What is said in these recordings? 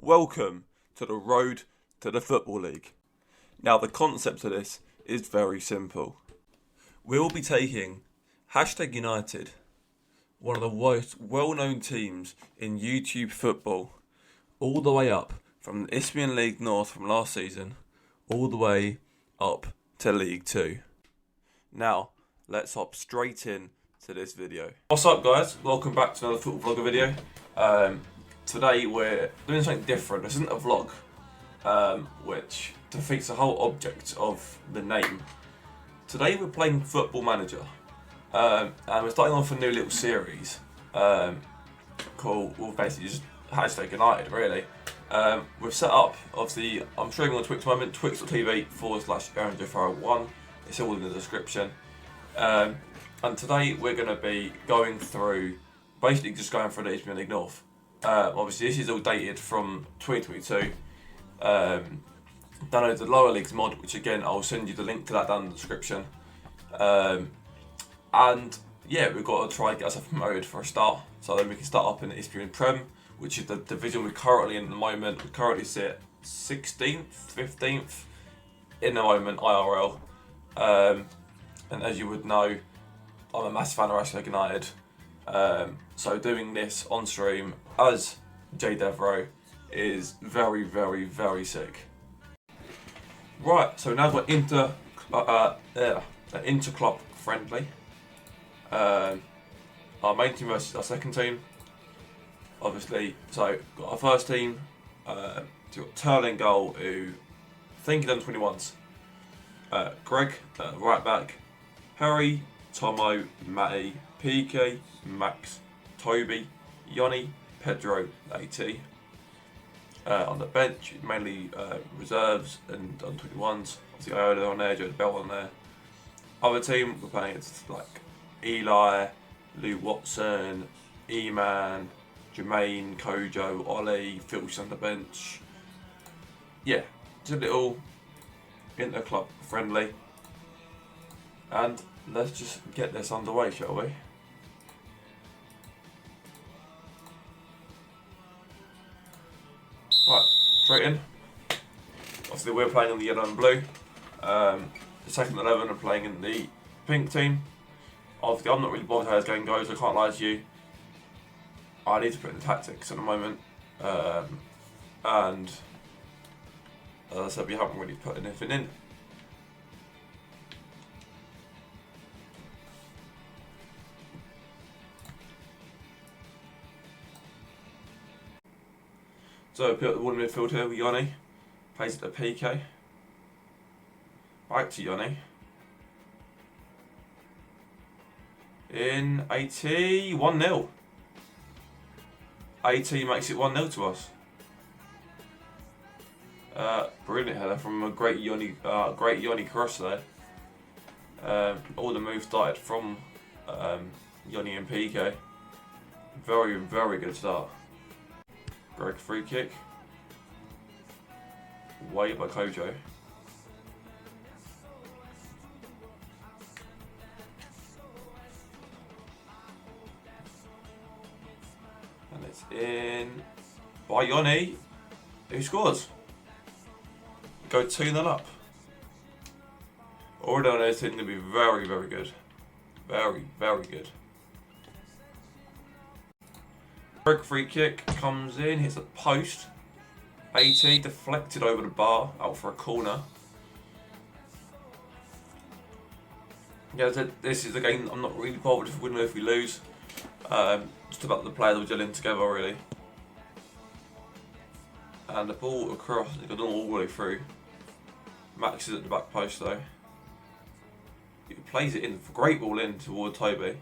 Welcome to the road to the Football League. Now the concept of this is very simple. We will be taking #United, one of the most well-known teams in YouTube football, all the way up from the Isthmian League North from last season, all the way up to League 2. Now, let's hop straight in to this video. What's up guys? Welcome back to another football vlogger video. Today we're doing something different. This isn't a vlog, which defeats the whole object of the name. Today we're playing Football Manager, and we're starting off a new little series called, well, basically just #United really. We've set up, obviously, I'm streaming on Twitch at the moment, twitch.tv/Aaron0401. It's all in the description. And today we're going to be going through, basically just going through the Isthmian League North. Obviously this is all dated from 2022. Download the lower leagues mod, which again I'll send you the link to that down in the description. And yeah, we've got to try and get ourselves promoted for a start, so then we can start up in the Isthmian Prem, which is the division we're currently in at the moment. We currently sit 16th, 15th in the moment, IRL. And as you would know, I'm a massive fan of #United. So doing this on stream as J Devro is very, very, very sick. Right, so now we're inter-club friendly. Our main team versus our second team. Obviously, so got our first team. Got Turling goal, who I think he's done 21s. Greg, right back. Harry, Tomo, Matty, PK, Max, Toby, Yoni, Pedro, AT. On the bench, mainly reserves and on 21s. Obviously, Iola on there, Joe Bell on there. Other team, we're playing against like Eli, Lou Watson, E-Man, Jermaine, Kojo, Ollie, Filch on the bench. Yeah, just a little inter-club friendly. And let's just get this underway, shall we? Right, straight in. Obviously we're playing in the yellow and blue. The second 11 are playing in the pink team. Obviously I'm not really bothered how this game goes, I can't lie to you. I need to put in the tactics at the moment. And as I said, we haven't really put anything in. So put the one midfield here with Yoni, plays it to PK, back to Yoni, in 80, 1-0. 80 makes it 1-0 to us. Brilliant header from a great Yoni cross there. All the moves started from Yoni and PK. Very, very good start. Greg free kick. Way by Kojo. And it's in by Yoni, who scores. Go 2-0 up. Already on this going to be very, very good. Very, very good. Greg free kick comes in, hits a post. 80 deflected over the bar, out for a corner. Yeah, this is the game I'm not really bothered if we win or if we lose. Just about the players all gelling together really. And the ball across, it's gone all the way through. Max is at the back post though. He plays it in, great ball in toward Toby.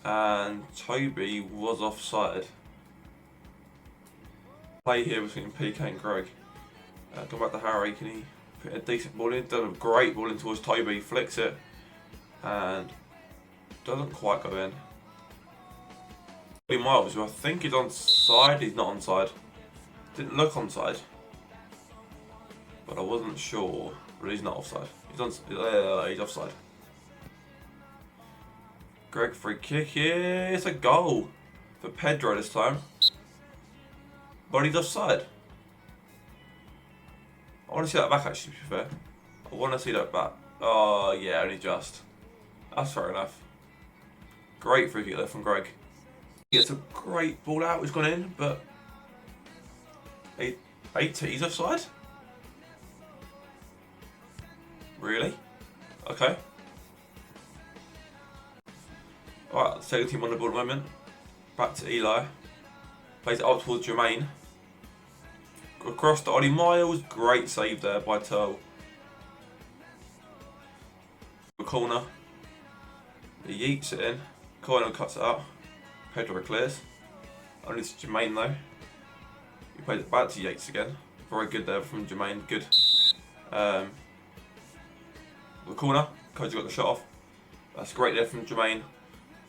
And Toby was offside. Play here between PK and Greg. Come back to Harry, can he put a decent ball in? Done a great ball in towards Toby, flicks it, and doesn't quite go in. Miles, who I think is onside, he's not onside. Didn't look onside, but I wasn't sure. But he's not offside. He's offside. Greg free kick here. It's a goal for Pedro this time. But he's offside. I want to see that back actually, to be fair. I want to see that back. Oh, yeah, only just. That's fair enough. Great free kick there from Greg. He gets a great ball out, it's gone in, but... he's offside? Really? Okay. Alright, second team on the ball at the moment. Back to Eli. Plays it up towards Jermaine. Across to Ollie Miles. Great save there by Turl. Corner. He yeets it in. Corner cuts it out. Pedro clears. Only to Jermaine though. He plays it back to Yates again. Very good there from Jermaine. Good. The corner. Koji got the shot off. That's great there from Jermaine.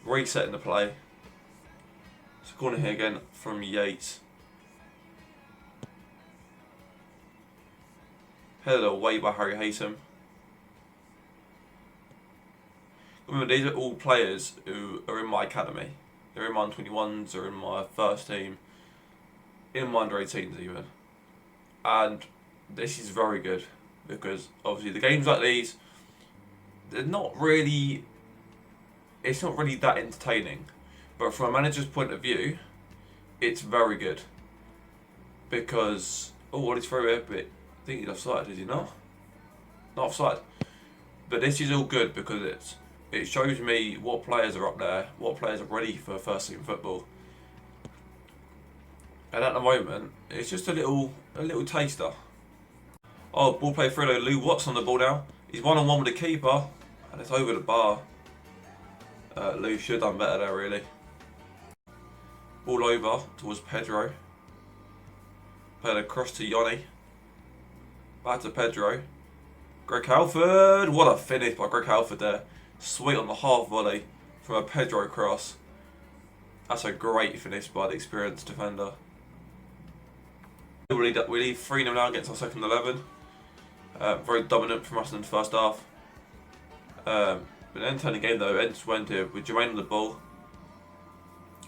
Resetting the play. It's a corner here again from Yates. Headed away by Harry Haytham. Remember, these are all players who are in my academy. They're in my under-21s, or in my first team, in my under-18s even. And this is very good because obviously the games like these, they're not really. It's not really that entertaining, but from a manager's point of view, it's very good. Because what is through here? But I think he's offside, is he not? Not offside. But this is all good because it shows me what players are up there, what players are ready for first team football. And at the moment, it's just a little taster. Oh, ball play through though. Lou Watts on the ball now. He's one-on-one with the keeper, and it's over the bar. Lou should have done better there, really. Ball over towards Pedro. Played across to Yanni. Back to Pedro. Greg Halford. What a finish by Greg Halford there. Sweet on the half volley from a Pedro cross. That's a great finish by the experienced defender. We lead 3-0 now against our second 11. Very dominant from us in the first half. But then turn the game though, ends went here with Jermaine on the ball.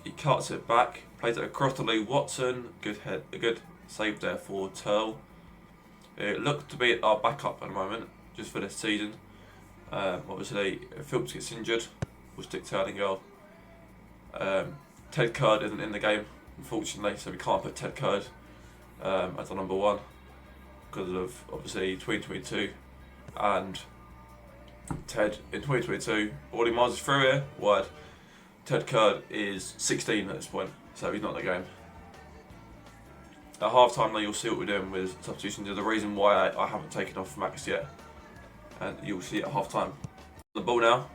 He cuts it back, plays it across to Lou Watson. Good head, a good save there for Turl. It looked to be our backup at the moment, just for this season. Obviously, if Phillips gets injured, we'll stick to adding goal. Ted Curd isn't in the game, unfortunately, so we can't put Ted Curd as our number one because of obviously 2022 and Ted in 2022. Ollie Miles is through here, wide. Ted Curd is 16 at this point, so he's not in the game. At half time, though, you'll see what we're doing with substitutions. There's a reason why I haven't taken off Max yet, and you'll see it at half time. The ball now,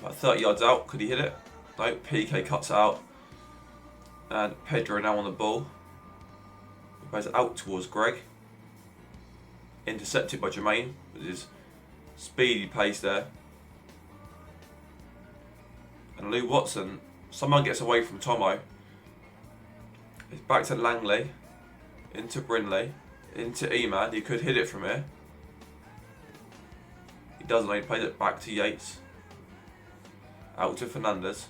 about 30 yards out. Could he hit it? No. PK cuts it out, and Pedro now on the ball. He plays it out towards Greg. Intercepted by Jermaine with his speedy pace there. And Lou Watson somehow gets away from Tomo. It's back to Langley. Into Brindley. Into Eman. He could hit it from here. He doesn't. He plays it back to Yates. Out to Fernandez.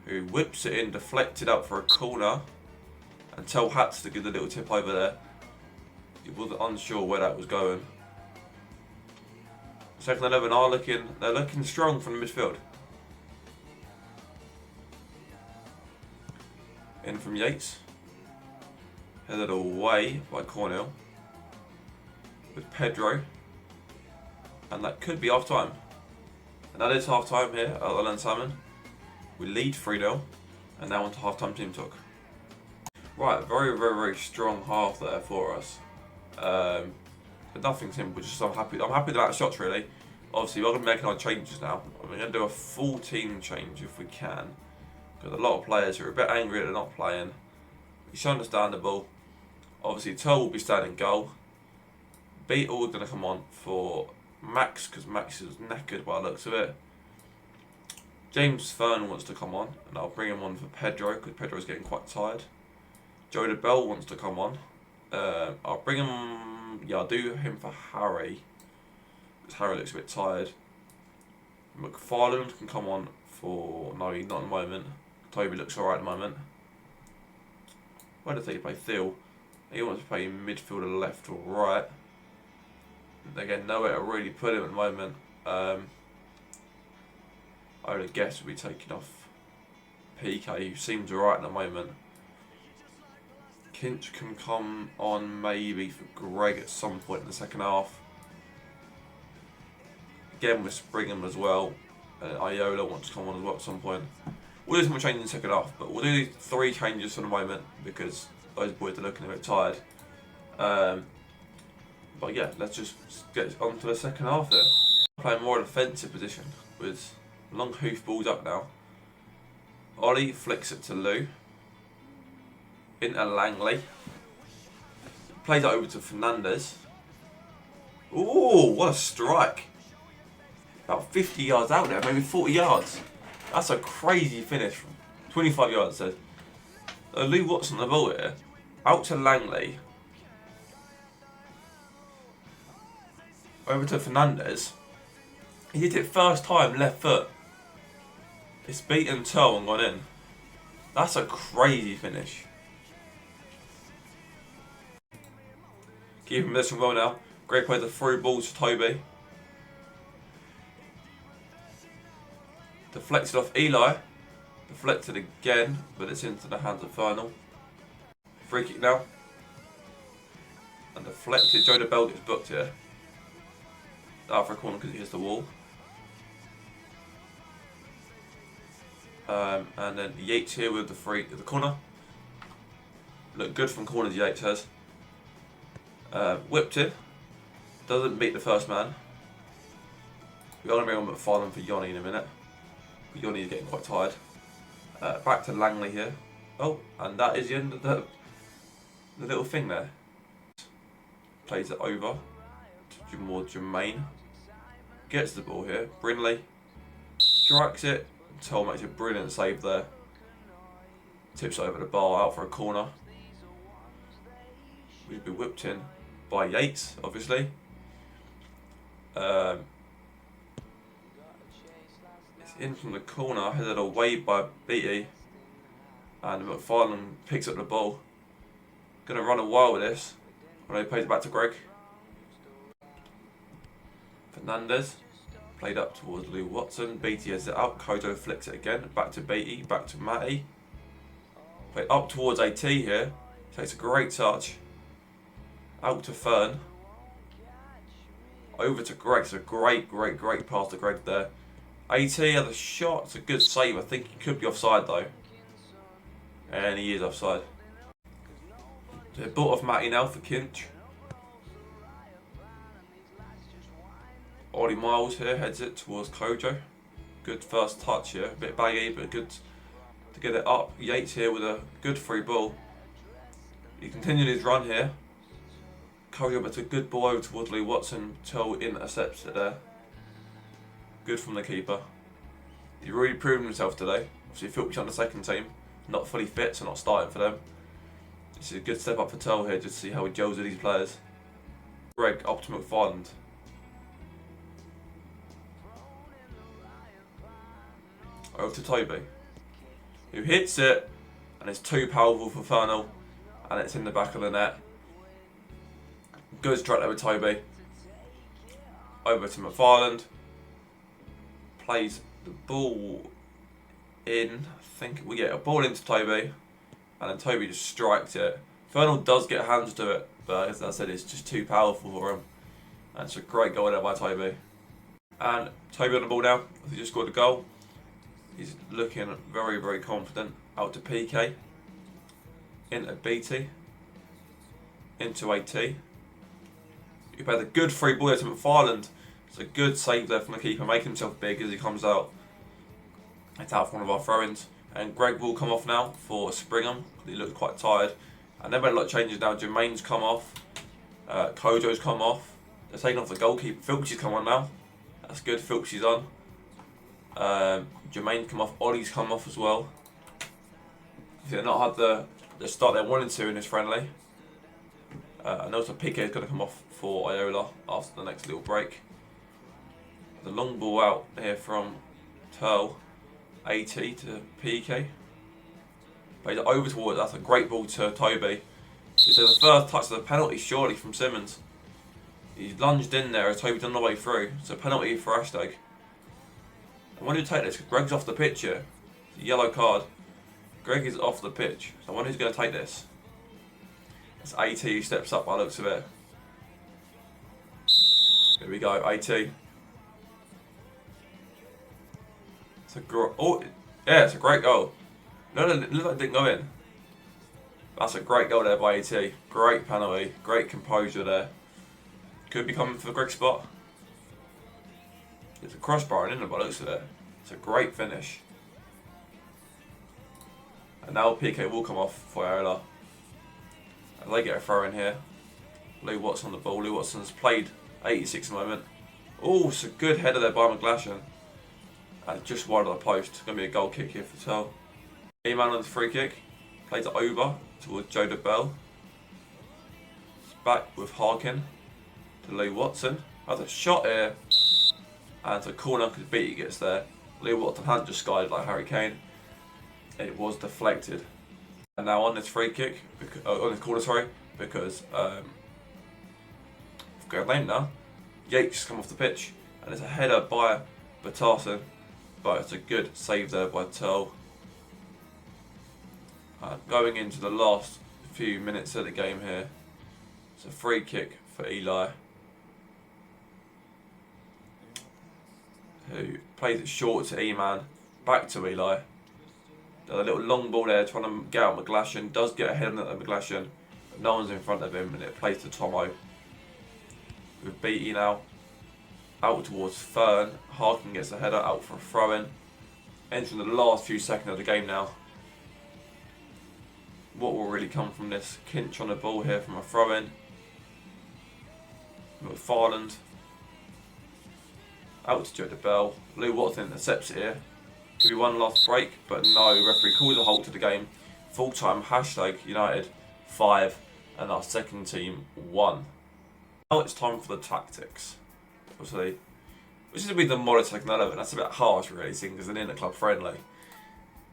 Who whips it in, deflected out for a corner. And tell Hats to give the little tip over there. He was unsure where that was going. Second 11 are looking strong from the midfield. In from Yates. Headed away by Cornell. With Pedro. And that could be half time. And that is half time here at Alan Salmon. We lead 3-0. And now on to half time team talk. Right, very, very, very strong half there for us. But nothing simple, just I'm happy with that shots really. Obviously we're going to be making our changes now. We're going to do a full team change if we can. Because a lot of players are a bit angry that they're not playing. It's understandable. Obviously Tull will be standing goal. Beetle is going to come on for Max, because Max is knackered by the looks of it. James Fern wants to come on, and I'll bring him on for Pedro, because Pedro's getting quite tired. Joe Bell wants to come on. I'll bring him. Yeah, I'll do him for Harry, because Harry looks a bit tired. McFarland can come on for. No, he's not at the moment. Toby looks alright at the moment. Where does he play? Thiel. He wants to play midfielder left or right. Again, nowhere to really put him at the moment. I would guess we'll be taking off PK, who seems alright at the moment. Kinch can come on maybe for Greg at some point in the second half. Again with Springham as well. Iola wants to come on as well at some point. We'll do some more changes in the second half, but we'll do 3 changes for the moment because those boys are looking a bit tired. But yeah, let's just get on to the second half here. Playing more defensive position with long hoof balls up now. Ollie flicks it to Lou. Into Langley. Plays it over to Fernandez. Ooh, what a strike. About 50 yards out there, maybe 40 yards. That's a crazy finish from 25 yards, it says. Lou Watson the ball here. Out to Langley. Over to Fernandez. He did it first time, left foot. It's beaten toe and gone in. That's a crazy finish. Keeping this well now. Great play the through balls to Toby. Deflected off Eli. Deflected again, but it's into the hands of Fernal. Free kick now. And deflected. Joe DeBell gets booked here. Out for a corner because he hits the wall. And then Yates here with the corner. Look good from corners, Yates has. Whipped in. Doesn't beat the first man. We're going to bring on McFarlane for Yoni in a minute. But Yoni's getting quite tired. Back to Langley here. Oh, and that is the end of the little thing there. Plays it over to more Jermaine. Gets the ball here. Brinley strikes it. Tell makes a brilliant save there. Tips over the bar out for a corner. We've been whipped in by Yates, obviously. It's in from the corner, headed away by Beatty. And McFarlane picks up the ball. Gonna run a while with this. When he plays it back to Greg. Fernandez. Played up towards Lou Watson. Beatty has it out. Kojo flicks it again. Back to Beatty. Back to Matty. Played up towards AT here. Takes a great touch. Out to Fern. Over to Greg. It's a great pass to Greg there. AT has a shot. It's a good save. I think he could be offside though. And he is offside. So bought off Matty now for Kinch. Ollie Miles here heads it towards Kojo. Good first touch here. A bit baggy, but good to get it up. Yates here with a good free ball. He continued his run here. Kojo, but a good ball over towards Lee Watson. Till intercepts it there. Good from the keeper. He's really proven himself today. Obviously, Filch on the second team. Not fully fit, so not starting for them. This is a good step up for Tell here, just to see how he gels with these players. Greg up to McFarland. Over to Toby, who hits it, and it's too powerful for Fernal, and it's in the back of the net. Good strike there with Toby. Over to McFarland. Plays the ball in. I think we get a ball into Toby, and then Toby just strikes it. Fernal does get hands to it, but as I said, it's just too powerful for him. And it's a great goal there by Toby. And Toby on the ball now. He just scored a goal. He's looking very confident. Out to PK. Into BT. Into AT. He played a good free ball there to McFarland. It's a good save there from the keeper, making himself big as he comes out. It's out for one of our throw-ins. And Greg will come off now for Springham. He looks quite tired. And they've made a lot of changes now. Jermaine's come off. Kojo's come off. They're taking off the goalkeeper. Filchy's come on now. That's good. Filchy's on. Jermaine's come off. Ollie's come off as well. They've not had the start they wanted to in this friendly. And also PK is going to come off for Iola after the next little break. The long ball out here from Turl. AT to PK. Plays it over towards. That's a great ball to Toby. It's the first touch of the penalty, surely, from Simmons. He's lunged in there as Toby's on the way through. It's a penalty for Hashtag. I wonder who'll take this, because Greg's off the pitch here. It's a yellow card. Greg is off the pitch. So I wonder who's going to take this. It's AT who steps up by the looks of it. Here we go, AT. It's a it's a great goal. No, it looked like it didn't go in. That's a great goal there by AT. Great penalty, great composure there. Could be coming for the Greg spot. It's a crossbar in the by the looks of it. It's a great finish. And now PK will come off for Iola. And they get a throw in here. Lou Watson on the ball. Lou Watson's played 86 at the moment. Oh, it's a good header there by McGlashan. And just wide of the post. It's going to be a goal kick here for Tel. E-Man on the free kick. Plays it over towards Joe DeBell. It's back with Harkin to Lou Watson. Has a shot here. And it's a corner because Beatty gets there. Lou Watson hadn't just skied like Harry Kane. It was deflected. And now on this free kick, on this corner, sorry, because I've got a name now. Yates come off the pitch, and it's a header by Batarson, but it's a good save there by Tel. Going into the last few minutes of the game here, it's a free kick for Eli, who plays it short to E-Man, back to Eli. A little long ball there trying to get out McGlashan. Does get ahead of McGlashan, but no one's in front of him, and it plays to Tomo. With Beatty now out towards Fern. Harkin gets a header out for a throw-in. Entering the last few seconds of the game now. What will really come from this? Kinch on the ball here from a throw-in. McFarland out to Joe DeBell. Lou Watson intercepts it here. Could be one last break, but no, referee calls a halt to the game. Full time, Hashtag United 5 and our second team 1. Now it's time for the tactics. Obviously, which is going to be the modest second 11. That's a bit harsh, really, seeing because they're in the club friendly.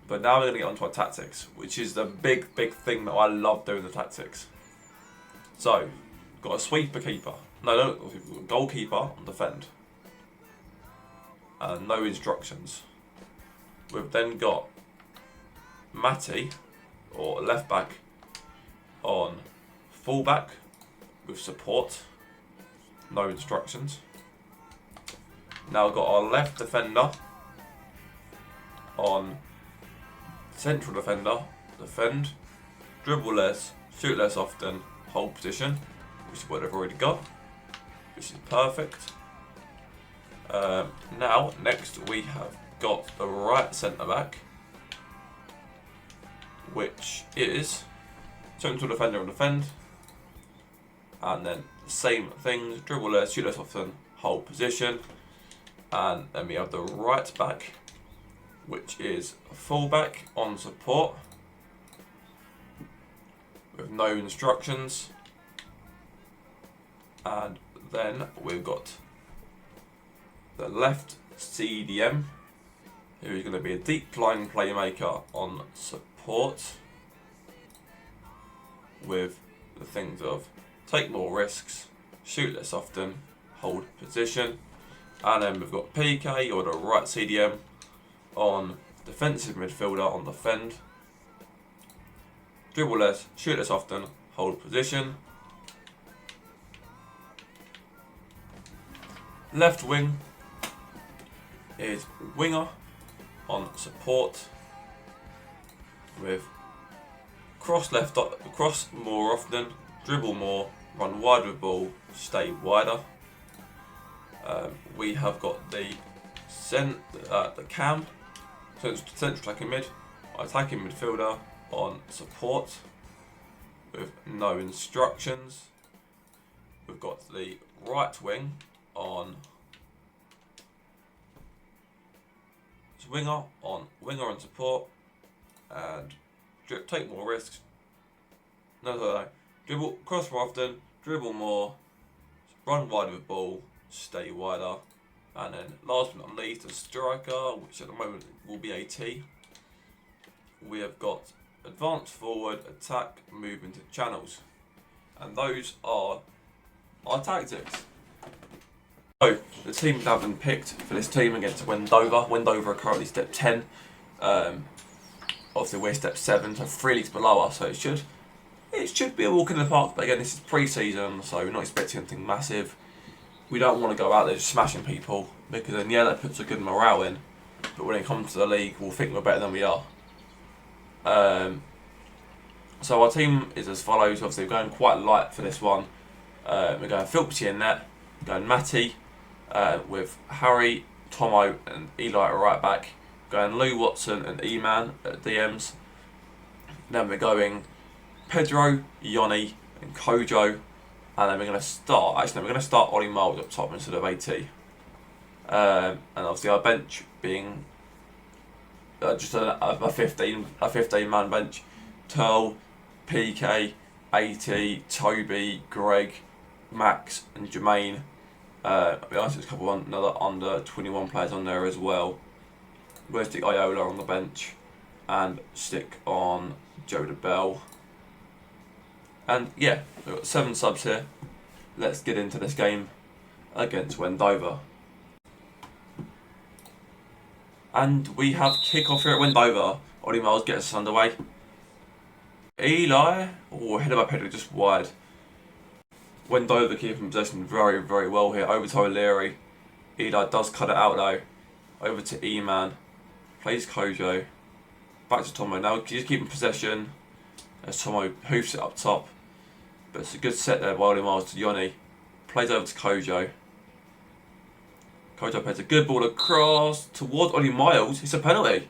But now we're going to get onto our tactics, which is the big thing that I love doing the tactics. So, got a sweeper keeper. No, goalkeeper on defend. And no instructions. We've then got Matty, or left back, on full back with support, no instructions. Now we've got our left defender on central defender, defend, dribble less, shoot less often, hold position, which is what they've already got, which is perfect. Now, next we have got the right centre back, which is central defender and defend, and then the same things, dribble less, shoot less often, hold position. And then we have the right back, which is a full back on support with no instructions. And then we've got the left CDM, who is going to be a deep line playmaker on support with the things of take more risks, shoot less often, hold position. And then we've got PK, or the right CDM, on defensive midfielder on defend, dribble less, shoot less often, hold position. Left wing is winger on support with cross more often, dribble more, run wide with ball, stay wider. We have got the cam, central attacking midfielder on support with no instructions. We've got the right wing on winger on support, and take more risks. No. Dribble, cross more often, dribble more, run wide with ball, stay wider. And then last but not least, a striker, which at the moment will be AT. We have got advance forward, attack, move into channels. And those are our tactics. So, the team that have been picked for this team against Wendover. Wendover are currently step 10. Obviously we're step 7, so 3 leagues below us, so it should be a walk in the park. But again, this is pre-season, so we're not expecting anything massive. We don't want to go out there just smashing people, because then that puts a good morale in. But when it comes to the league, we'll think we're better than we are. So our team is as follows. Obviously, we're going quite light for this one. We're going Philpsy in net, we're going Matty with Harry, Tomo, and Eli at right back. We're going Lou Watson and E-Man at DMs. Then we're going Pedro, Yoni, and Kojo. And then we're going to start Ollie Miles up top instead of AT. And obviously our bench being just a 15 man bench. Turl, PK, AT, Toby, Greg, Max, and Jermaine. There's a couple of another under 21 players on there as well. We'll stick Iola on the bench and stick on Joe DeBell. And yeah, we've got 7 subs here. Let's get into this game against Wendover. And we have kick-off here at Wendover. Ollie Miles gets us underway. Eli, headed by Pedro just wide. Wendover keeping possession very, very well here. Over to O'Leary. Eli does cut it out though. Over to E-Man. Plays Kojo. Back to Tomo. Now he's keeping possession as Tomo hoofs it up top. But it's a good set there by Ollie Miles to Yoni. Plays over to Kojo. Kojo plays a good ball across towards Ollie Miles. It's a penalty.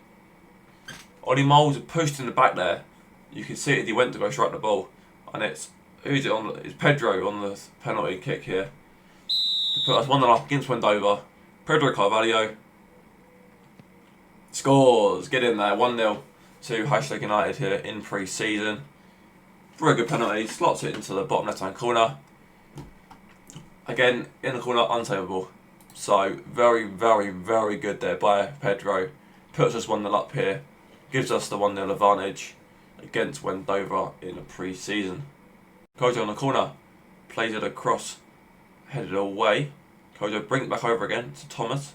Ollie Miles pushed in the back there. You can see it, he went to go strike the ball. And it's Pedro on the penalty kick here. To put us 1-0 up against Wendover. Pedro Carvalho scores. Get in there. 1-0 to #United here in pre-season. Very good penalty. Slots it into the bottom left-hand corner. Again, in the corner, unsavable. So, very, very, very good there by Pedro. Puts us 1-0 up here. Gives us the 1-0 advantage against Wendover in the pre-season. Kojo on the corner. Plays it across. Headed away. Kojo brings it back over again to Thomas.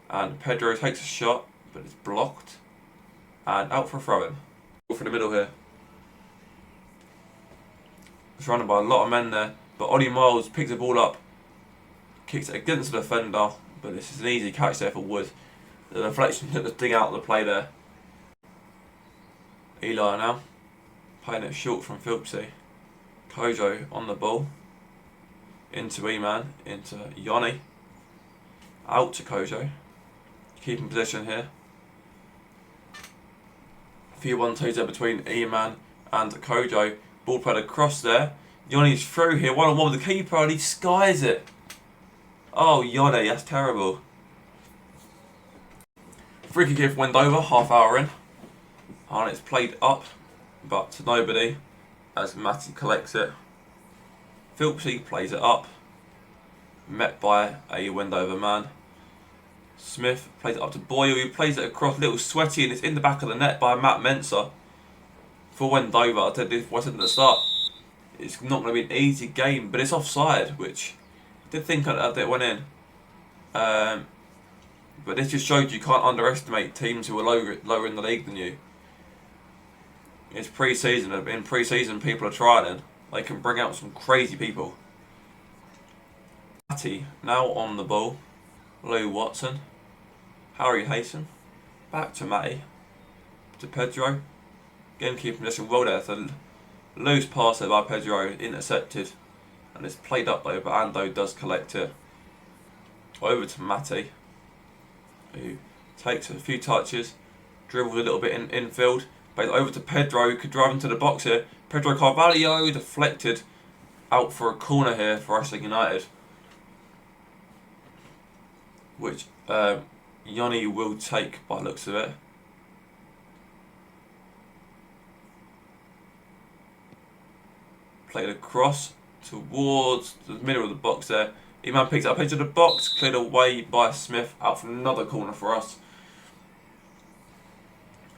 And Pedro takes a shot, but it's blocked. And out for a throw-in. Go for the middle here. Surrounded by a lot of men there. But Ollie Miles picks the ball up. Kicks it against the defender. But this is an easy catch there for Wood. The deflection took the thing out of the play there. Eli now. Playing it short from Philpsy. Kojo on the ball. Into E-Man. Into Yoni. Out to Kojo. Keeping possession here. A few 1-2s there between E-Man and Kojo. Ball played across there. Yoni's through here. 1-on-1 with the keeper and he skies it. Oh, Yoni, that's terrible. Free kick here for Wendover, half hour in. And it's played up, but to nobody, as Matty collects it. Philpsy plays it up, met by a Wendover man. Smith plays it up to Boyle, who plays it across, little sweaty, and it's in the back of the net by Matt Mensah. For Wendover, I said at the start, it's not going to be an easy game, but it's offside, which I did think it went in. But this just showed you can't underestimate teams who are lower in the league than you. It's pre-season. In pre-season, people are trialing. They can bring out some crazy people. Matty now on the ball. Lou Watson. Harry Hayson. Back to Matty. To Pedro. Again, keeping possession well there. So loose pass there by Pedro. Intercepted. And it's played up though, but Ando does collect it. Over to Matty, who takes a few touches, dribbles a little bit in infield, but over to Pedro, who could drive into the box here. Pedro Carvalho deflected out for a corner here for #United, which Yoni will take by the looks of it. Played across towards the middle of the box there. E-Man picks it up into the box, cleared away by Smith, out from another corner for us.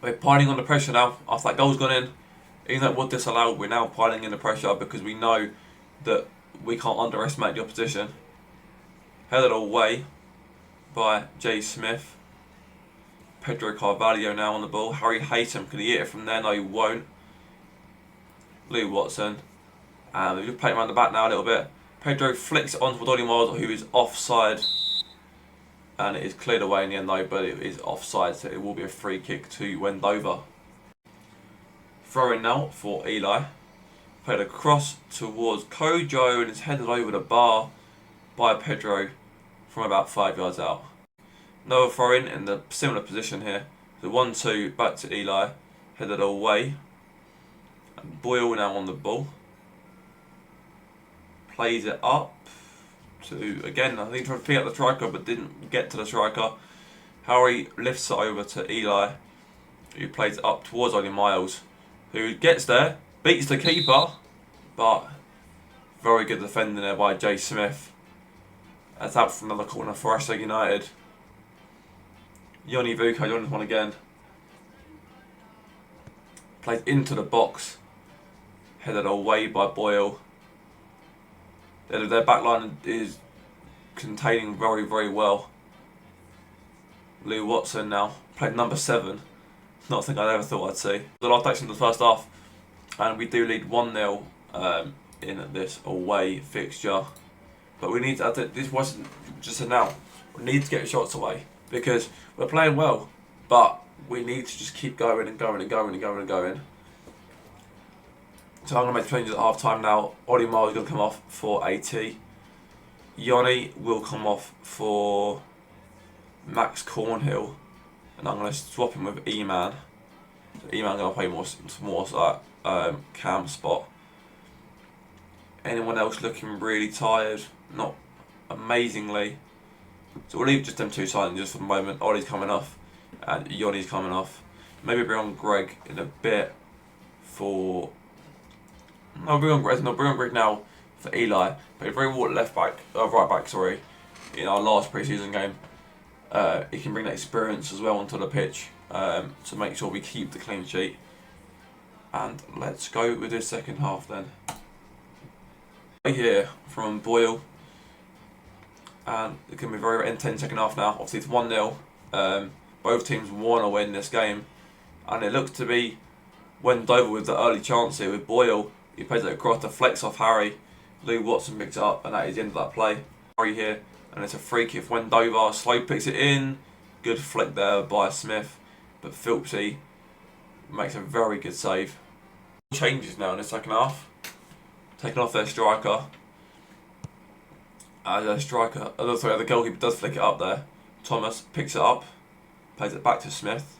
We're piling on the pressure now. After that goal's gone in, even though it was disallowed, we're now piling in the pressure because we know that we can't underestimate the opposition. Headed away by Jay Smith. Pedro Carvalho now on the ball. Harry Haytham, can he hit it from there? No, he won't. Lou Watson. And we've just played around the back now a little bit. Pedro flicks it onto Dolly Miles, who is offside. And it is cleared away in the end though, but it is offside, so it will be a free kick to Wendover. Throw in now for Eli. Played across towards Kojo and it's headed over the bar by Pedro from about 5 yards out. Another throw in the similar position here. The 1-2 back to Eli, headed away. And Boyle now on the ball. Plays it up to, again, I think trying to pick up the striker but didn't get to the striker. Harry lifts it over to Eli, who plays it up towards Ollie Miles, who gets there, beats the keeper, but very good defending there by Jay Smith. That's out from another corner for Ashton United. Yoni Vuko, on this one again. Plays into the box, headed away by Boyle. Their backline is containing very, very well. Lou Watson now, played number 7. Not something I ever thought I'd see. The last action of the first half, and we do lead 1-0 in this away fixture. But we need to, this wasn't just a now. We need to get shots away because we're playing well, but we need to just keep going and going and going and going and going. So I'm going to make changes at half time now. Ollie Miles is going to come off for AT. Yoni will come off for Max Cornhill. And I'm going to swap him with E-Man. So E-Man going to play more so that cam spot. Anyone else looking really tired? Not amazingly. So we'll leave just them two silent just for the moment. Ollie's coming off and Yoni's coming off. Maybe bring on Greg in a bit for... No, bring on Greg now for Eli. But bring Ward right back, sorry, in our last pre-season game. He can bring that experience as well onto the pitch to make sure we keep the clean sheet. And let's go with this second half then. Right here from Boyle. And it's going to be a very intense second half now. Obviously it's 1-0. Both teams want to win this game. And it looks to be Wendover with the early chance here with Boyle. He plays it across the flex off Harry. Lou Watson picks it up and that is the end of that play. Harry here, and it's a free kick for Wendover. Slow picks it in. Good flick there by Smith. But Philpsy makes a very good save. Changes now in the second half. Taking off their striker. The goalkeeper does flick it up there. Thomas picks it up. Plays it back to Smith.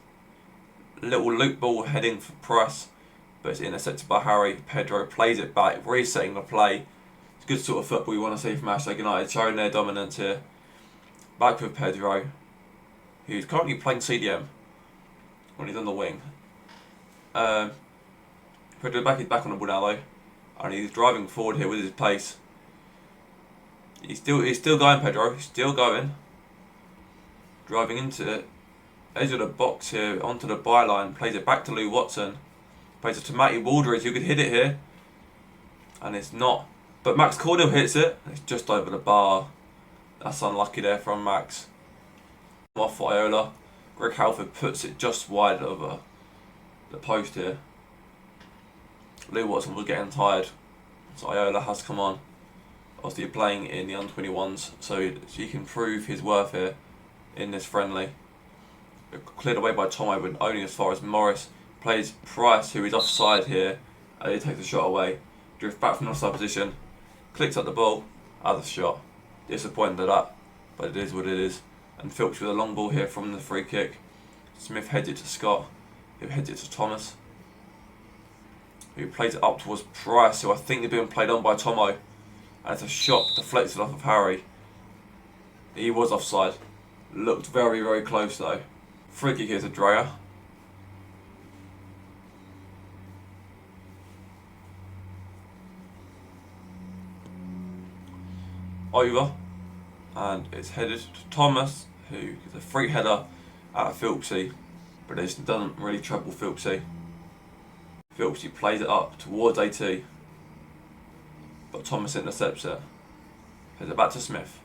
Little loop ball heading for Price. But it's intercepted by Harry. Pedro plays it back, resetting the play. It's good sort of football you want to see from Ashton United, showing their dominance here. Back with Pedro, who's currently playing CDM when he's on the wing. Pedro back on the ball now though, and he's driving forward here with his pace. He's still going, Pedro. He's still going. Driving into it. Edge of the box here, onto the byline. Plays it back to Lou Watson. Plays it to Matty Waldridge, who could hit it here. And it's not. But Max Cornhill hits it. It's just over the bar. That's unlucky there from Max. Off Iola. Greg Halford puts it just wide over the post here. Lou Watson was getting tired. So Iola has come on. Obviously playing in the under-21s. So he can prove his worth here in this friendly. Cleared away by Tomo, but only as far as Morris. Plays Price, who is offside here, and he takes the shot away. Drifts back from the offside position, clicks at the ball, other shot. Disappointed at that, but it is what it is. And Phillips with a long ball here from the free kick. Smith heads it to Scott, who heads it to Thomas, who plays it up towards Price, who I think is being played on by Tomo. And it's a shot deflected off of Harry. He was offside. Looked very, very close though. Free kick here to Dreyer. Over, and it's headed to Thomas, who gets a free header out of Philpsy. but this doesn't really trouble Philpsy. Philpsy plays it up towards AT, but Thomas intercepts it. Heads it back to Smith.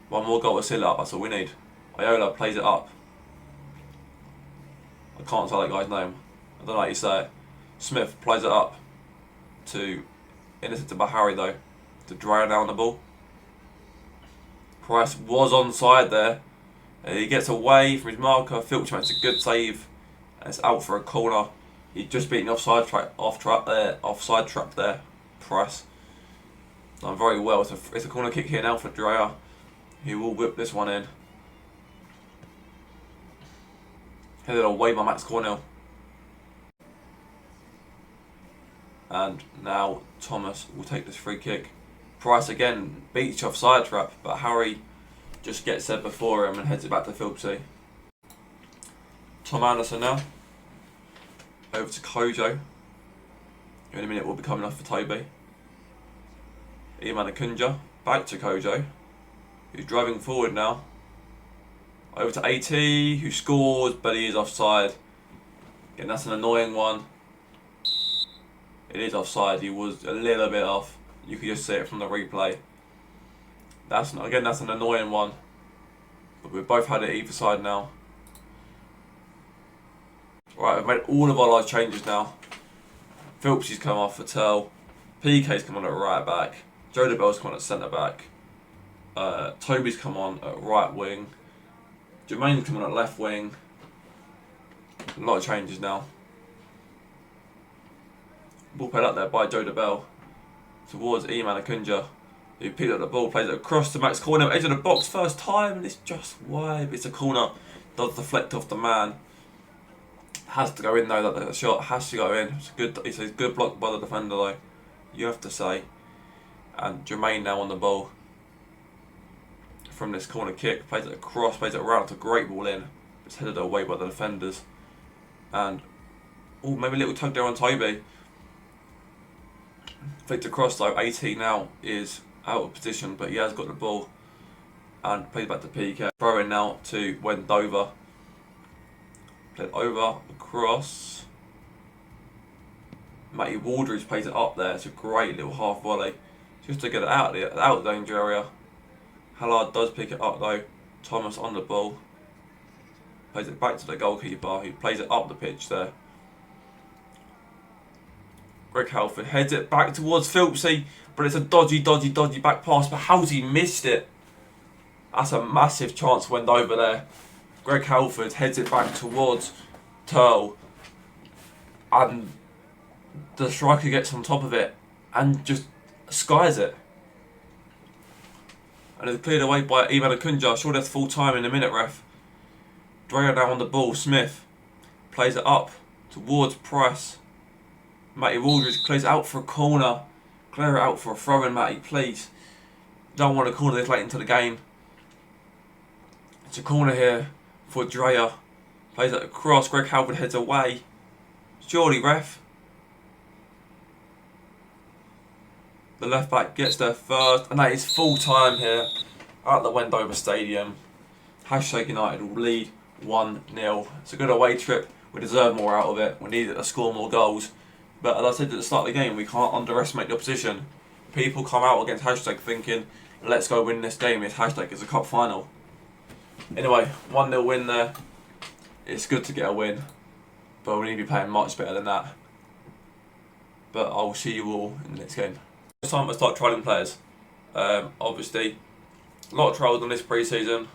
One more goal to seal up, that's all we need. Iola plays it up. I can't say that guy's name. I don't know how you say it. Smith plays it up to intercepted by Harry though, to dry down the ball. Price was onside there. He gets away from his marker. Filch makes a good save, and it's out for a corner. He's just beaten the offside trap there. Price done very well. It's a corner kick here now for Dreyer. He will whip this one in. Headed away by Max Cornell. And now Thomas will take this free kick. Price again beats the offside trap, but Harry just gets there before him and heads it back to Philpsy. Tom Anderson now. Over to Kojo, who in a minute will be coming off for Toby. Iman Akunja, back to Kojo, who's driving forward now. Over to AT, who scores, but he is offside. Again, that's an annoying one. It is offside, he was a little bit off. You could just see it from the replay. That's an annoying one. But we've both had it either side now. Right, we've made all of our live changes now. Philpsy's come off for Tell. PK's come on at right back. Joe DeBell's come on at centre back. Toby's come on at right wing. Jermaine's come on at left wing. A lot of changes now. Ball played up there by Joe DeBell towards Iman Akunja, who picked up the ball, plays it across to Max Corner, edge of the box first time, and it's just wide. It's a corner, does deflect off the man. Has to go in though, that the shot has to go in. It's a good block by the defender though, you have to say. And Jermaine now on the ball from this corner kick, plays it across, plays it around, it's a great ball in. It's headed away by the defenders. And, oh, maybe a little tug there on Toby. Flicked across though, AT now is out of position, but he has got the ball. And plays back to PK. Throw in now to Wendover. Played over, across. Matty Waldridge plays it up there, it's a great little half volley. Just to get it out of the danger area. Hallard does pick it up though. Thomas on the ball. Plays it back to the goalkeeper, who plays it up the pitch there. Greg Halford heads it back towards Philpsy, but it's a dodgy back pass, but how's he missed it? That's a massive chance went over there. Greg Halford heads it back towards Turl, and the striker gets on top of it and just skies it. And it's cleared away by Iman Akunja. Sure, that's full time in a minute, ref. Dreyer now on the ball. Smith plays it up towards Price. Matty Waldridge plays it out for a corner. Clear it out for a throw in, Matty, please. Don't want a corner this late into the game. It's a corner here for Dreyer. Plays it across. Greg Halford heads away. Surely, ref. The left back gets there first, and that is full time here at the Wendover Stadium. Hashtag United will lead 1-0. It's a good away trip. We deserve more out of it. We needed to score more goals. But as I said at the start of the game, we can't underestimate the opposition. People come out against Hashtag thinking, let's go win this game. It's Hashtag, it's a cup final. Anyway, 1-0 win there. It's good to get a win, but we need to be playing much better than that. But I'll see you all in the next game. It's time to start trialling players. Obviously, a lot of trials on this pre-season.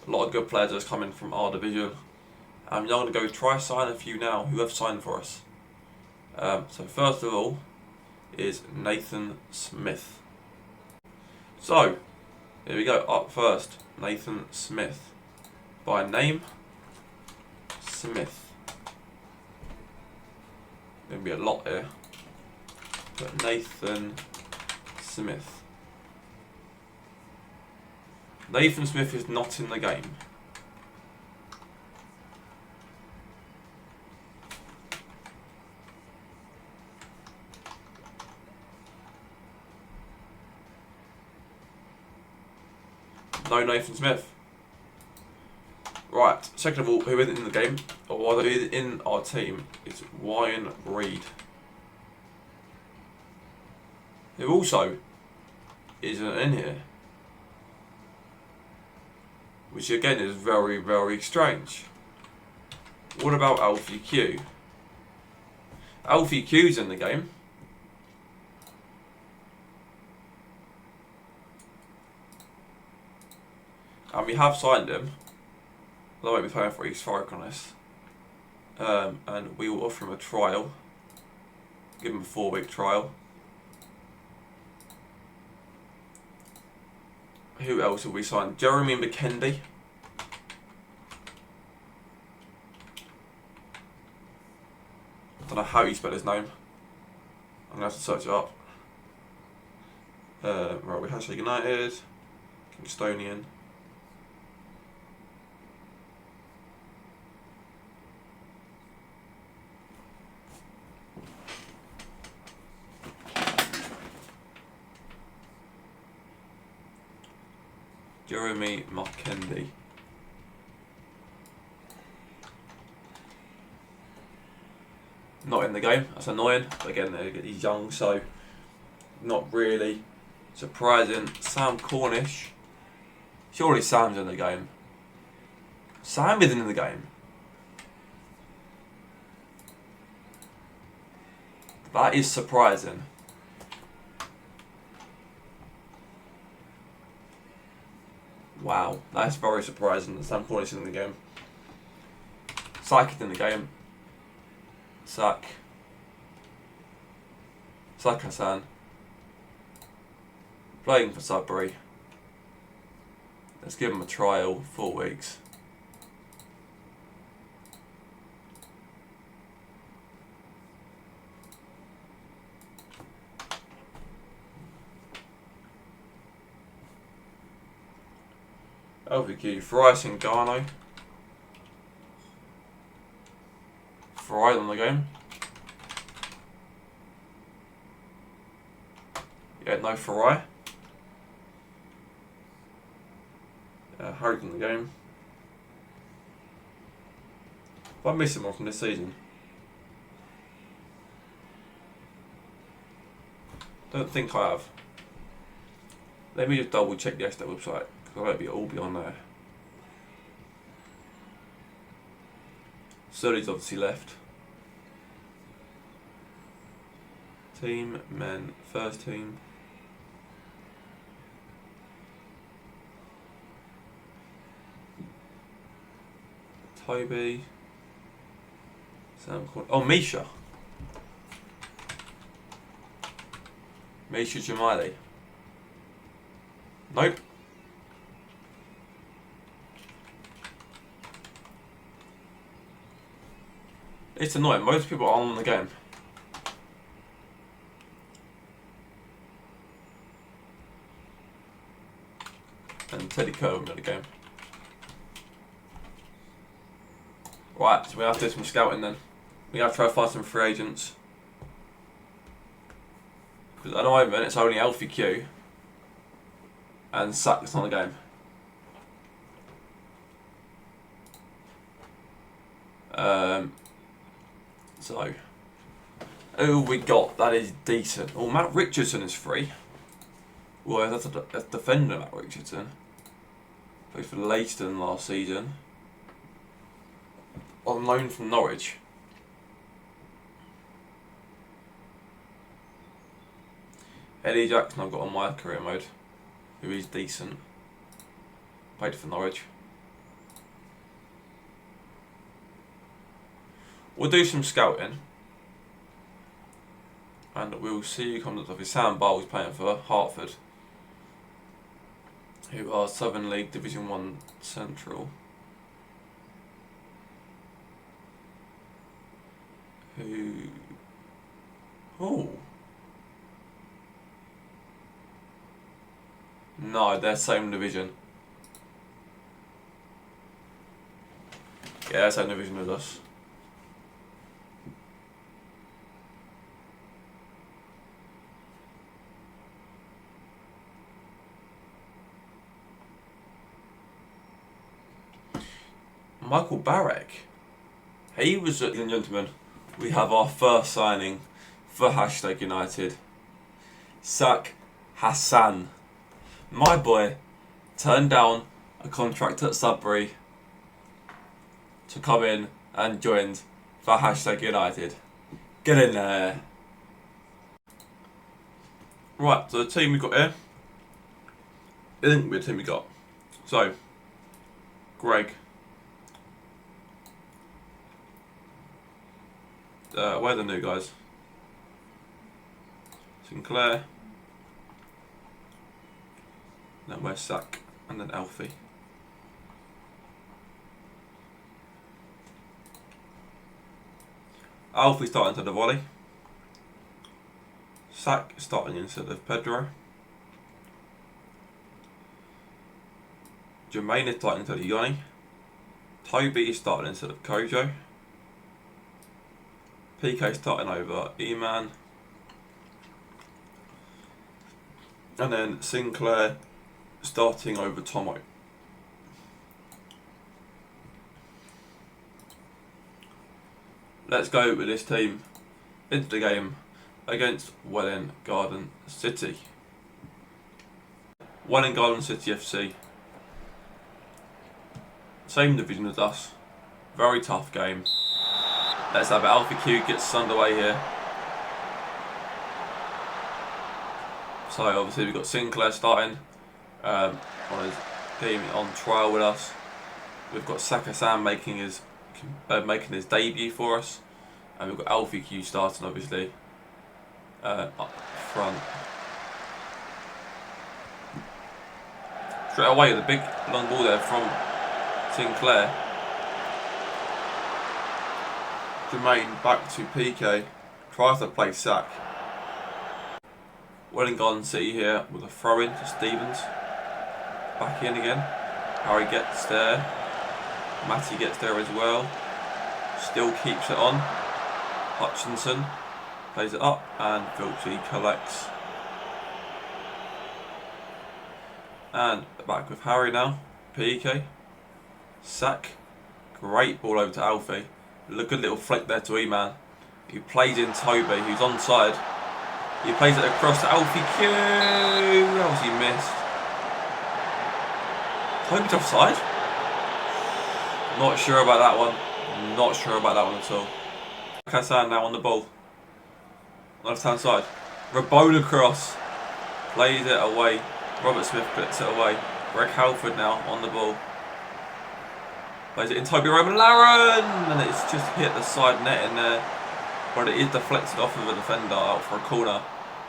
A lot of good players that's coming from our division. I'm going to go try sign a few now who have signed for us. So first of all is Nathan Smith. So, here we go. Up first, Nathan Smith. By name, Smith. Going to be a lot here. But Nathan Smith. Nathan Smith is not in the game. No Nathan Smith. Right, Right, second of all, who isn't in the game, or who is in our team, is Ryan Reed, who also isn't in here, which again is very, very strange. What about Alfie Q? Alfie Q's in the game. And we have signed him. I won't be paying for his strike on this. And we will offer him a trial. Give him a 4-week trial. Who else have we signed? Jeremy McKendy. I don't know how you spell his name. I'm going to have to search it up. Right, we have United. Kingstonian. Jeremy McKendy. Not in the game, that's annoying. But again, he's young, so not really surprising. Sam Cornish. Surely Sam's in the game. Sam isn't in the game. That is surprising. Wow, that's very surprising that Sam Cornish is in the game. Sack is in the game. Sack Hassan. Playing for Sudbury. Let's give him a trial, 4 weeks. LVQ, Fry Singano. Fry on the game. Yeah, no Fry. Harry's in the game. Have I missed him from this season? Don't think I have. Let me just double check the Estate website, because I won't be all be on there. Surrey's obviously left. Team, men, first team. Toby. Sam Corn. Oh, Misha. Misha Jamali. Nope. It's annoying. Most people aren't on the game. And Teddy Kerr in the game. Right, so we have to do some scouting then. We have to try to find some free agents. Because at the moment it's only Alfie Q and Sack that's on the game. So, who we got that is decent? Oh, Matt Richardson is free. Well, that's a defender, Matt Richardson. Played for Leicester last season. On loan from Norwich. Eddie Jackson I've got on my career mode, who is decent. Played for Norwich. We'll do some scouting. And we'll see who comes up with Sam Bowles playing for Hartford, who are Southern League Division 1 Central. Who... Oh. No, they're same division. Yeah, same division as us. Michael Barek. He was, ladies and gentlemen, we have our first signing for Hashtag United. Sak Hassan. My boy turned down a contract at Sudbury to come in and joined for Hashtag United. Get in there. Right, so the team we got here isn't the team we got. So, Greg. Where are the new guys? Sinclair. Then where's Sak? And then Alfie. Alfie starting to the volley. Sak starting instead of Pedro. Jermaine is starting instead of Yoni. Toby is starting instead of Kojo. PK starting over E-Man. And then Sinclair starting over Tomo. Let's go with this team into the game against Welwyn Garden City. Welwyn Garden City FC. Same division as us. Very tough game. Let's have it. Alpha Q gets underway here. So obviously we've got Sinclair starting on his team on trial with us. We've got Saka Sam making his debut for us, and we've got Alpha Q starting obviously up front. Straight away the big long ball there from Sinclair. Jermaine back to PK, tries to play Sak. Welwyn Garden City here with a throw in to Stevens. Back in again. Harry gets there. Matty gets there as well. Still keeps it on. Hutchinson plays it up and Filchi collects. And back with Harry now. PK. Sak. Great ball over to Alfie. Look, a little flick there to E-Man. He plays in Toby, who's onside. He plays it across to Alfie Q. How was he missed? Toby's offside? Not sure about that one. Not sure about that one at all. Hassan now on the ball. Left hand side. Rabola cross. Plays it away. Robert Smith puts it away. Greg Halford now on the ball. Plays it in Toby Roman Laren, and it's just hit the side net in there, but it is deflected off of a defender out for a corner,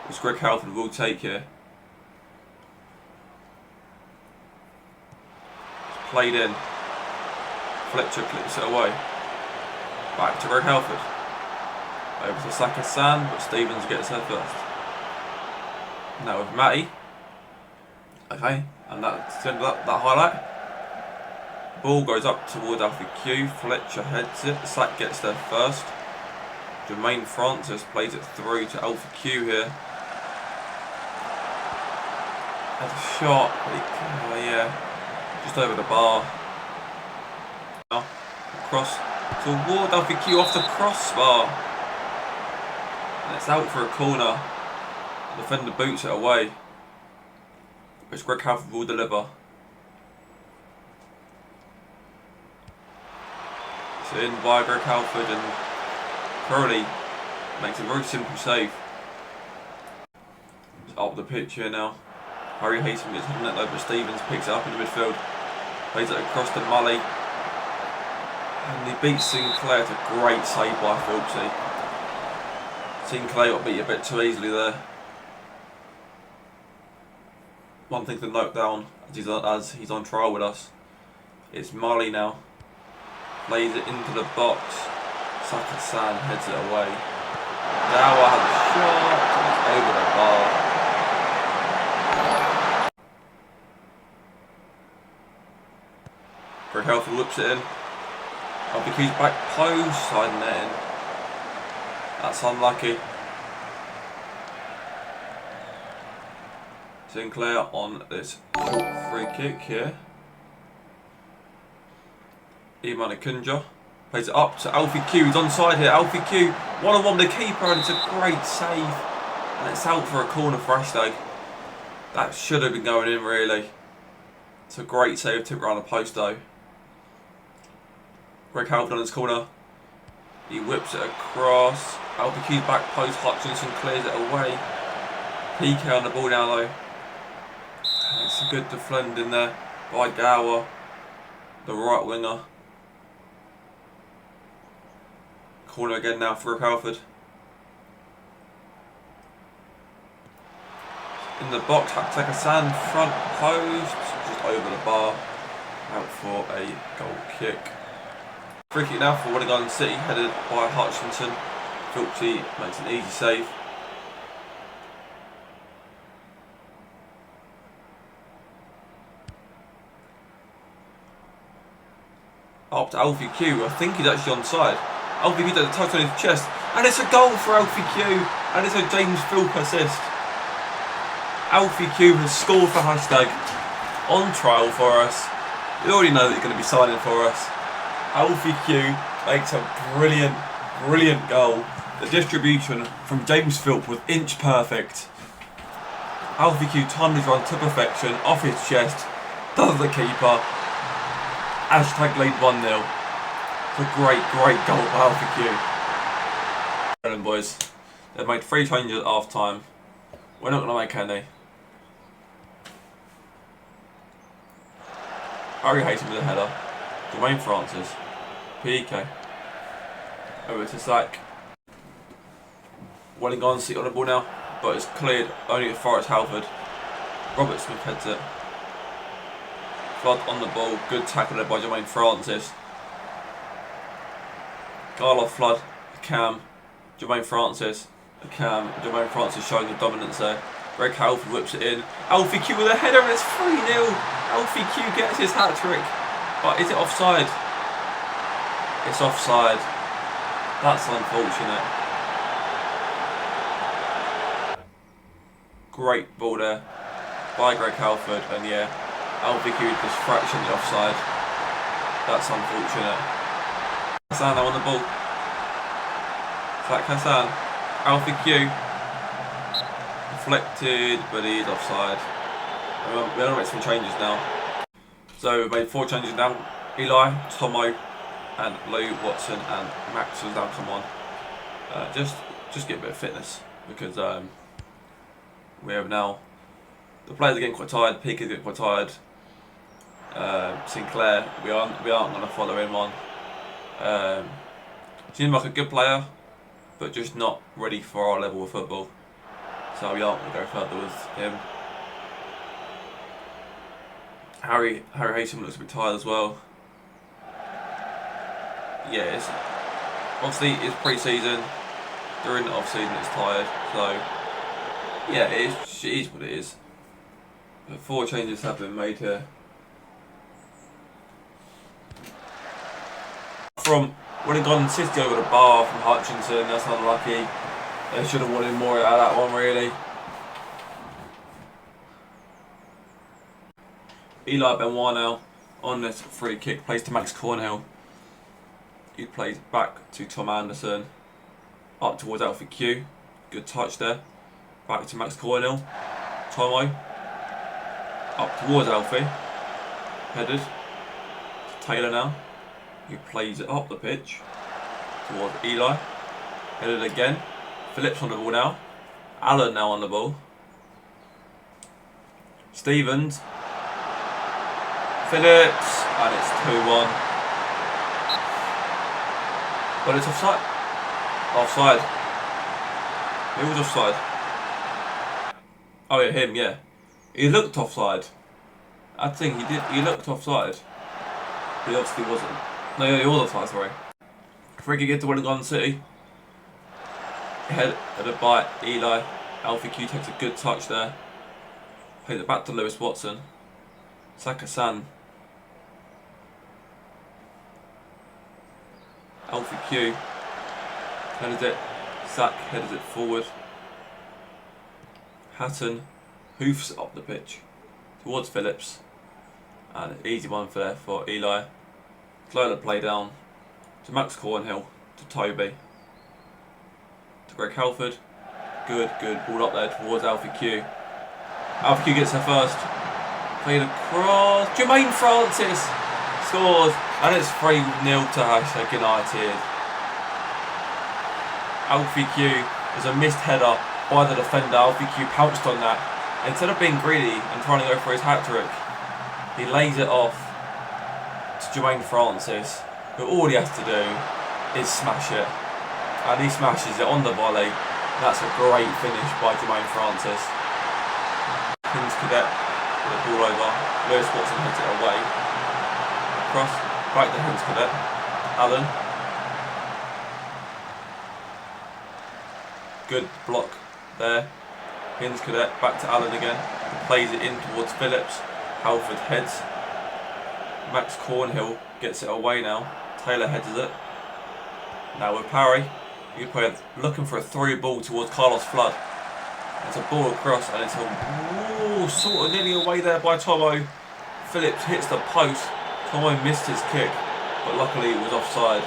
which Greg Halford will take here. It's played in. Fletcher clips it away. Back to Greg Halford. Over to Saka San, but Stevens gets there first. Now with Matty. Okay, and that's the end of that highlight. Ball goes up towards Alfie Q. Fletcher heads it. Sak gets there first. Jermaine Francis plays it through to Alfie Q here. Has a shot. Yeah, just over the bar. Now across toward Alfie Q off the crossbar, and it's out for a corner. The defender boots it away, which Greg Halford will deliver. In by Greg Halford, and Crowley makes a very simple save. It's up the pitch here now. Harry Haysom gets hidden it over Stevens, picks it up in the midfield, plays it across to Mully, and he beats Sinclair. It's a great save by Filchi. Sinclair got beat a bit too easily there. One thing to note down as he's on trial with us, it's Mully now. Plays it into the box. Saka San heads it away. Dower has a shot and it's over the bar. Greg Halford whips it in. Alfie Q's back post, side netting. That's unlucky. Sinclair on this short free kick here. Iman Akunja plays it up to Alfie Q. He's onside here. Alfie Q, one-on-one with the keeper, and it's a great save. And it's out for a corner for Hashtag. That should have been going in, really. It's a great save, tip around the post though. Greg Halford on his corner. He whips it across. Alfie Q's back post. Hutchinson clears it away. PK on the ball now though. And it's a good defend in there by Gower, the right winger. Corner again now for Greg Halford. In the box, Hassan front post, just over the bar, out for a goal kick. Free kick now for Wollongong City, headed by Hutchinson. Filthy makes an easy save. Up to Alfie Q, I think he's actually onside. Alfie Q does a touch on his chest, and it's a goal for Alfie Q, and it's a James Philp assist. Alfie Q has scored for Hashtag on trial for us. We already know that he's going to be signing for us. Alfie Q makes a brilliant, brilliant goal. The distribution from James Philp was inch perfect. Alfie Q timed his run to perfection, off his chest, does the keeper. Hashtag lead 1-0. It's a great, great goal by Alfie Q. Brilliant, boys. They've made 3 changes at half time. We're not going to make any. Harry Hayton with a header. Dwayne Francis. PK. Over to Zach. Wollongong City on the ball now, but it's cleared only to Forrest Halford. Robert Smith heads it. Flood on the ball. Good tackle there by Dwayne Francis. Garloff Flood. Cam. Dwayne Francis. Cam. Dwayne Francis showing the dominance there. Greg Halford whips it in. Alfie Q with a header and it's 3-0. Alfie Q gets his hat-trick. But is it offside? It's offside. That's unfortunate. Great ball there by Greg Halford, and yeah, Alfie Q just fractionally offside. That's unfortunate. Hassan now on the ball. Zach Hassan. Alfie Q. Deflected, but he's offside. We're going to make some changes now. So we've made 4 changes now. Eli, Tomo, and Lou Watson and Max has now come on. Just get a bit of fitness, because we have now, the players are getting quite tired. Peak is getting quite tired. Sinclair, we aren't going to follow him on. Seems like a good player, but just not ready for our level of football. So we aren't going to go further with him. Harry Haysom looks a bit tired as well. Yeah, obviously it's pre-season. During the off-season it's tired. So yeah, it is what it is. But 4 changes have been made here. From Wollongong City over the bar from Hutchinson, that's unlucky. They should have wanted more out of that one, really. Eli Benoit now on this free kick, plays to Max Cornhill. He plays back to Tom Anderson, up towards Alfie Q. Good touch there. Back to Max Cornhill. Tomo up towards Alfie. Headed to Taylor now. He plays it up the pitch towards Eli. Headed again. Phillips on the ball now. Allen now on the ball. Stevens. Phillips. And it's 2-1. But it's offside. Offside. Who was offside? Oh yeah, him, yeah. He looked offside. I think he did. He looked offside. But he obviously wasn't. No, he was offside, sorry. Free kick to Wollongong City. Headed by Eli. Alfie Q takes a good touch there. Plays it back to Lewis Watson. Saka-san. Alfie Q headed it. Zach headed it forward. Hatton hoofs it up the pitch towards Phillips. And an easy one for Eli. Slow the play down to Max Cornhill, to Toby, to Greg Halford. Good ball up there towards Alfie Q. Alfie Q gets her first. Played across. Jermaine Francis scores, and it's 3-0 to Hashtag United. Alfie Q is a missed header by the defender. Alfie Q pounced on that. Instead of being greedy and trying to go for his hat-trick, he lays it off to Jermaine Francis, who all he has to do is smash it. And he smashes it on the volley. That's a great finish by Jermaine Francis. Kings Cadet with the ball over. Lewis Watson heads it away. Cross, back to Kings Cadet. Allen. Good block there. Hinds Cadet back to Allen again. He plays it in towards Phillips. Halford heads. Max Cornhill gets it away now. Taylor heads it. Now with Parry, you play looking for a through ball towards Carlos Flood. It's a ball across and it's a sort of nearly away there by Tomo. Phillips hits the post. Tomo missed his kick, but luckily it was offside.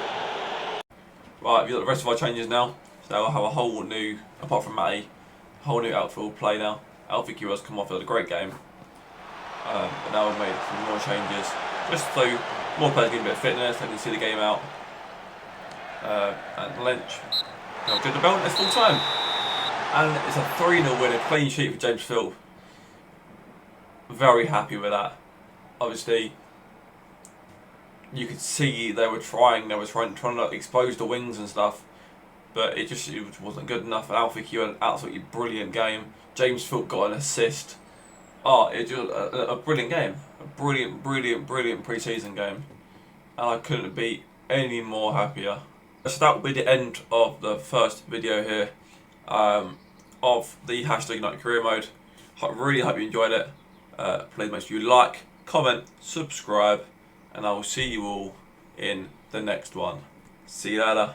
Right, we've got the rest of our changes now. So we'll have a whole new, apart from Matty, a whole new outfield play now. Alfie Q has come off with a great game. But now we've made some more changes. Just so more players get a bit of fitness, they can see the game out. And Lynch now did the belt, it's full time. And it's a 3-0 win, a clean sheet for James Philp. Very happy with that. Obviously, you could see they were trying to expose the wings and stuff, but it wasn't good enough. And Alfie Q had an absolutely brilliant game. James Philp got an assist. It was a brilliant game. A brilliant pre-season game. And I couldn't be any more happier. So that will be the end of the first video here of the Hashtag United Career Mode. I really hope you enjoyed it. Please make sure you like, comment, subscribe, and I will see you all in the next one. See you later.